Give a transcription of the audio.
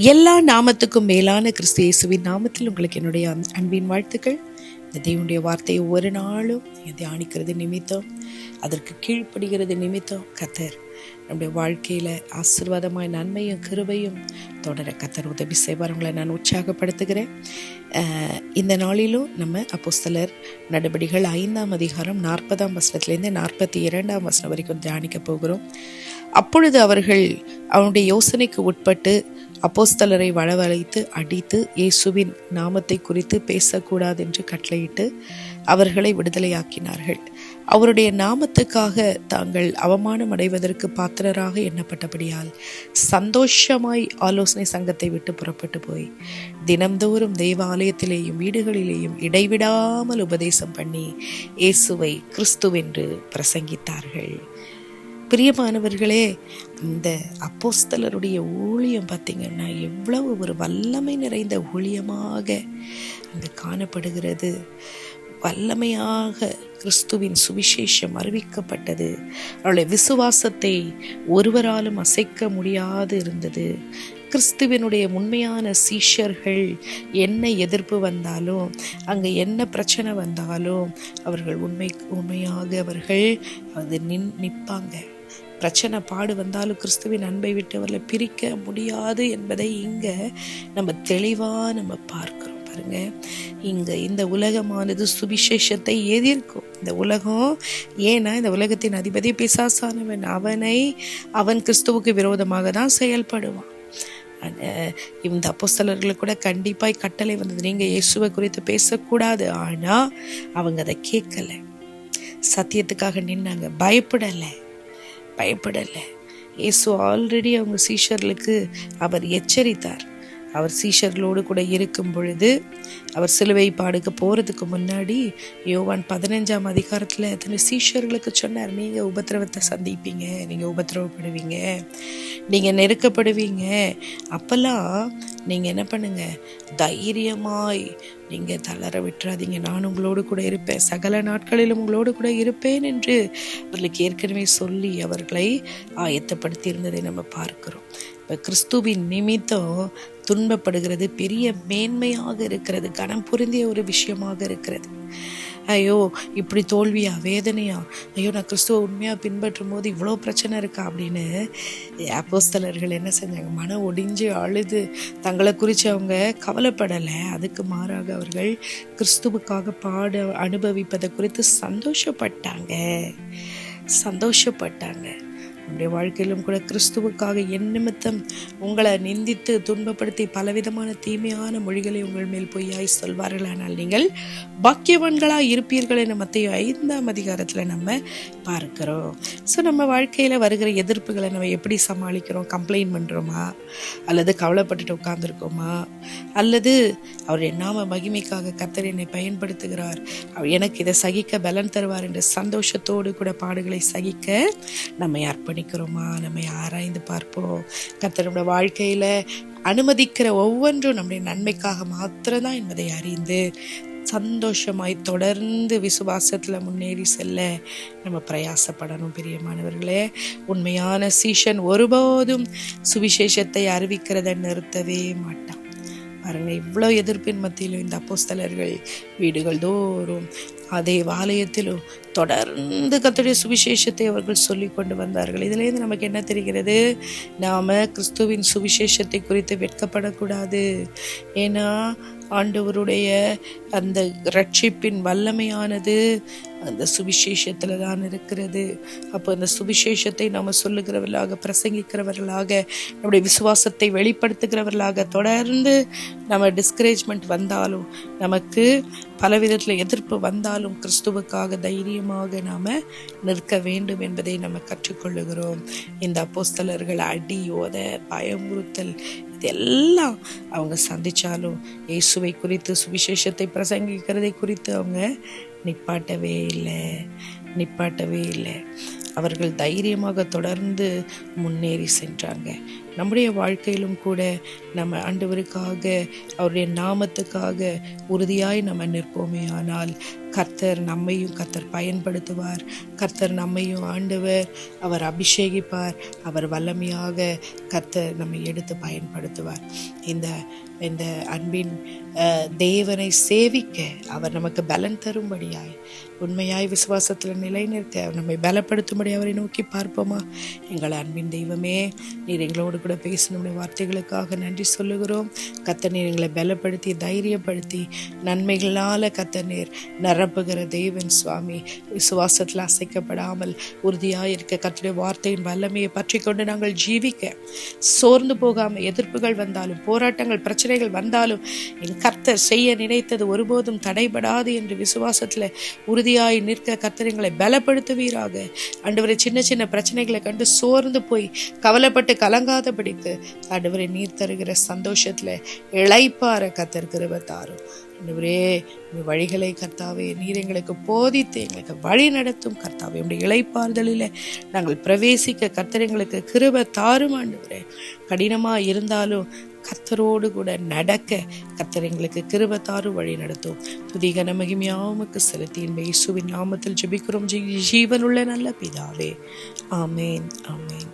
எல்லா நாமத்துக்கும் மேலான கிறிஸ்து இயேசுவின் நாமத்தில் உங்களுக்கு என்னுடைய அன்பின் வாழ்த்துக்கள். இந்த தேவனுடைய வார்த்தையை ஒவ்வொரு நாளும் தியானிக்கிறது நிமித்தம், அதற்கு கீழ்ப்படுகிறது நிமித்தம் கர்த்தர் நம்முடைய வாழ்க்கையில் ஆசீர்வாதமாய் நன்மையும் கிருபையும் தொடர கர்த்தர் உதவி செய்வார்களை நான் உற்சாகப்படுத்துகிறேன். இந்த நாளிலும் நம்ம அப்போஸ்தலர் நடபடிகள் 5ஆம் அதிகாரம் 40ஆம் வசனத்திலேருந்து 42ஆம் வசனம் வரைக்கும் தியானிக்க போகிறோம். அப்பொழுது அவர்கள் அவனுடைய யோசனைக்கு உட்பட்டு அப்போஸ்தலரை வரவழைத்து அடித்து இயேசுவின் நாமத்தை குறித்து பேசக்கூடாது என்று கட்டளையிட்டு அவர்களை விடுதலையாக்கினார்கள். அவருடைய நாமத்துக்காக தாங்கள் அவமானம் அடைவதற்கு பாத்திரராக எண்ணப்பட்டபடியால் சந்தோஷமாய் ஆலோசனை சங்கத்தை விட்டு புறப்பட்டு போய் தினம்தோறும் தேவாலயத்திலேயும் வீடுகளிலேயும் இடைவிடாமல் உபதேசம் பண்ணி இயேசுவை கிறிஸ்துவென்று பிரசங்கித்தார்கள். பிரியமானவர்களே, இந்த அப்போஸ்தலருடைய ஊழியம் பார்த்திங்கன்னா எவ்வளவு ஒரு வல்லமை நிறைந்த ஊழியமாக அங்கே காணப்படுகிறது. வல்லமையாக கிறிஸ்துவின் சுவிசேஷம் அறிவிக்கப்பட்டது. அவருடைய விசுவாசத்தை ஒருவராலும் அசைக்க முடியாது இருந்தது. கிறிஸ்துவனுடைய உண்மையான சீஷர்கள் என்ன எதிர்ப்பு வந்தாலும், அங்கே என்ன பிரச்சனை வந்தாலும் அவர்கள் உண்மையாக அவர்கள் அது நிற்பாங்க. பிரச்சனை பாடு வந்தாலும் கிறிஸ்துவின் அன்பை விட்டு அவர்களை பிரிக்க முடியாது என்பதை இங்கே நம்ம தெளிவாக நம்ம பார்க்கிறோம். பாருங்க, இங்கே இந்த உலகமானது சுவிசேஷத்தை எதிர்க்கும். இந்த உலகம் ஏன்னா இந்த உலகத்தின் அதிபதி பிசாசானவன், அவன் கிறிஸ்துவுக்கு விரோதமாக தான் செயல்படுவான். இந்த அப்போஸ்தலர்களுக்கு கூட கண்டிப்பாய் கட்டளை வந்தது, நீங்க இயேசுவை குறித்து பேசக்கூடாது. ஆனா அவங்க அதை கேட்கல, சத்தியத்துக்காக நின்னாங்க, பயப்படலை. இயேசு ஆல்ரெடி அவங்க சீஷர்களுக்கு அவர் எச்சரித்தார். அவர் சீஷர்களோடு கூட இருக்கும் பொழுது, அவர் சிலுவை பாடுக்கு போகிறதுக்கு முன்னாடி யோவான் 15ஆம் அதிகாரத்தில் தன்னை சீஷர்களுக்கு சொன்னார், நீங்கள் உபத்திரவத்தை சந்திப்பீங்க, நீங்கள் உபத்திரவப்படுவீங்க, நீங்கள் நெருக்கப்படுவீங்க. அப்போல்லாம் நீங்கள் என்ன பண்ணுங்க, தைரியமாய் நீங்கள் தளர விட்டுறாதீங்க, நான் உங்களோடு கூட இருப்பேன், சகல நாட்களிலும் உங்களோடு கூட இருப்பேன் என்று அவர்களுக்கு ஏற்கனவே சொல்லி அவர்களை ஆயத்தப்படுத்தி இருந்ததை நம்ம பார்க்கிறோம். இப்போ கிறிஸ்துவின் நிமித்தம் துன்பப்படுகிறது பெரிய மேன்மையாக இருக்கிறது, கனம் பொருந்திய ஒரு விஷயமாக இருக்கிறது. ஐயோ இப்படி தோல்வியா, வேதனையா, ஐயோ நான் கிறிஸ்துவ உண்மையாக பின்பற்றும் போது இவ்வளோ பிரச்சனை இருக்கா அப்படின்னு அப்போஸ்தலர்கள் என்ன செஞ்சாங்க, மனம் ஒடிஞ்சு அழுது தங்களை குறித்து அவங்க கவலைப்படலை. அதுக்கு மாறாக அவர்கள் கிறிஸ்துவுக்காக பாட அனுபவிப்பதை குறித்து சந்தோஷப்பட்டாங்க. நம்முடைய வாழ்க்கையிலும் கூட கிறிஸ்துவுக்காக என் நிமித்தம் உங்களை நிந்தித்து துன்பப்படுத்தி பலவிதமான தீமையான மொழிகளை உங்கள் மேல் பொய்யாய் சொல்வார்களானால் நீங்கள் பாக்கியவான்களாக இருப்பீர்கள் என மத்தேயு 5ஆம் அதிகாரத்தில் நம்ம பார்க்கிறோம். ஸோ நம்ம வாழ்க்கையில் வருகிற எதிர்ப்புகளை நம்ம எப்படி சமாளிக்கிறோம்? கம்ப்ளைண்ட் பண்ணுறோமா, அல்லது கவலைப்பட்டுட்டு உட்கார்ந்துருக்கோமா, அல்லது அவருடைய நாம மகிமைக்காக கர்த்தர் என்னை பயன்படுத்துகிறார், அவர் எனக்கு இதை சகிக்க பலன் தருவார் என்ற சந்தோஷத்தோடு கூட பாடுகளை சகிக்க நம்மை அர்ப்பணிக்கிறோமா? நம்மை ஆராய்ந்து பார்ப்போம். கர்த்தருடைய வாழ்க்கையில அனுமதிக்கிற ஒவ்வொன்றும் நம்முடைய நன்மைக்காக மாத்திரம்தான் என்பதை அறிந்து சந்தோஷமாய் தொடர்ந்து விசுவாசத்துல முன்னேறி செல்ல நம்ம பிரயாசப்படணும். பிரியமானவர்களே, உண்மையான சீஷன் ஒருபோதும் சுவிசேஷத்தை அறிவிக்கிறதை நிறுத்தவே மாட்டான். பாருங்க, இவ்வளோ எதிர்ப்பின் மத்தியிலும் இந்த அப்போஸ்தலர்கள் வீடுகள் தோறும் அதே ஆலயத்திலும் தொடர்ந்து கர்த்தருடைய சுவிசேஷத்தை அவர்கள் சொல்லி கொண்டு வந்தார்கள். இதுலேருந்து நமக்கு என்ன தெரிகிறது? நாம் கிறிஸ்துவின் சுவிசேஷத்தை குறித்து வெட்கப்படக்கூடாது. ஏன்னா ஆண்டவருடைய அந்த ரட்சிப்பின் வல்லமையானது அந்த சுவிசேஷத்தில் தான் இருக்கிறது. அப்போ அந்த சுவிசேஷத்தை நாம் சொல்லுகிறவர்களாக, பிரசங்கிக்கிறவர்களாக, நம்முடைய விசுவாசத்தை வெளிப்படுத்துகிறவர்களாக தொடர்ந்து நம்ம டிஸ்கரேஜ்மெண்ட் வந்தாலும், நமக்கு பலவிதத்தில் எதிர்ப்பு வந்தாலும் கிறிஸ்துவுக்காக தைரியமாக நாம் நிற்க வேண்டும் என்பதை நம்ம கற்றுக்கொள்ளுகிறோம். இந்த அப்போஸ்தலர்கள் அடி, உத, பயமுறுத்தல் இதெல்லாம் அவங்க சந்திச்சாலும் இயேசுவை குறித்து, சுவிசேஷத்தை பிரசங்கிக்கிறதை குறித்து அவங்க நிப்பாட்டவே இல்லை. அவர்கள் தைரியமாக தொடர்ந்து முன்னேறி சென்றாங்க. நம்முடைய வாழ்க்கையிலும் கூட நம்ம ஆண்டவருக்காக, அவருடைய நாமத்துக்காக உறுதியாய் நம்ம நிற்போமே ஆனால் கர்த்தர் நம்மையும் கர்த்தர் பயன்படுத்துவார். கர்த்தர் நம்மையும் ஆண்டவர் அவர் அபிஷேகிப்பார். அவர் வல்லமையாக கர்த்தர் நம்மை எடுத்து பயன்படுத்துவார். இந்த அன்பின் தேவனை சேவிக்க அவர் நமக்கு பலன் தரும்படியாய், உண்மையாய் விசுவாசத்தில் நிலை நிற்க நம்மை பலப்படுத்தும்படி அவரை நோக்கி பார்ப்போமா? எங்கள் அன்பின் தெய்வமே, நீர் எங்களோடு கூட பேசின வார்த்தைகளுக்காக நன்றி சொல்லுகிறோம். கர்த்தர் நீர் எங்களை பலப்படுத்தி தைரியப்படுத்தி நன்மைகளால் கர்த்தர் நீர் நிரப்புகிற தேவன் சுவாமி. விசுவாசத்தில் அசைக்கப்படாமல் உறுதியாக இருக்க கர்த்தருடைய வார்த்தையின் வல்லமையை பற்றி கொண்டு நாங்கள் ஜீவிக்க, சோர்ந்து போகாமல் எதிர்ப்புகள் வந்தாலும் போராட்டங்கள் பிரச்சனைகள் வந்தாலும் என் கர்த்தர் செய்ய நினைத்தது ஒருபோதும் தடைபடாது என்று விசுவாசத்தில் உறுதியாய் நிற்க கர்த்தர் எங்களை பலப்படுத்துவீராக. ஆண்டவரை சின்ன சின்ன பிரச்சனைகளை கண்டு சோர்ந்து போய் கவலைப்பட்டு கலங்காதபடிக்கு ஆண்டவரை நீர் தருகிற சந்தோஷத்துல இளைப்பாற கர்த்தர் கிருபை தாரும். ஆண்டவரே, வழிகளை கர்த்தாவே நீர் எங்களுக்கு போதித்து எங்களுக்கு வழி நடத்தும் கர்த்தாவே. உடைய இளைப்பாறுதலில் நாங்கள் பிரவேசிக்க கர்த்தர் எங்களுக்கு கிருபை தாரும். ஆண்டவரே, கடினமா இருந்தாலும் கர்த்தரோடு கூட நடக்க கர்த்தர் எங்களுக்கு கிருபை தாரும், வழி நடத்தும். துதி கன மகிமையாவுக்கு செலுத்தி இயேசுவின் நாமத்தில் ஜெபிக்கிறோம் ஜீவனுள்ள நல்ல பிதாவே. ஆமேன், ஆமேன்.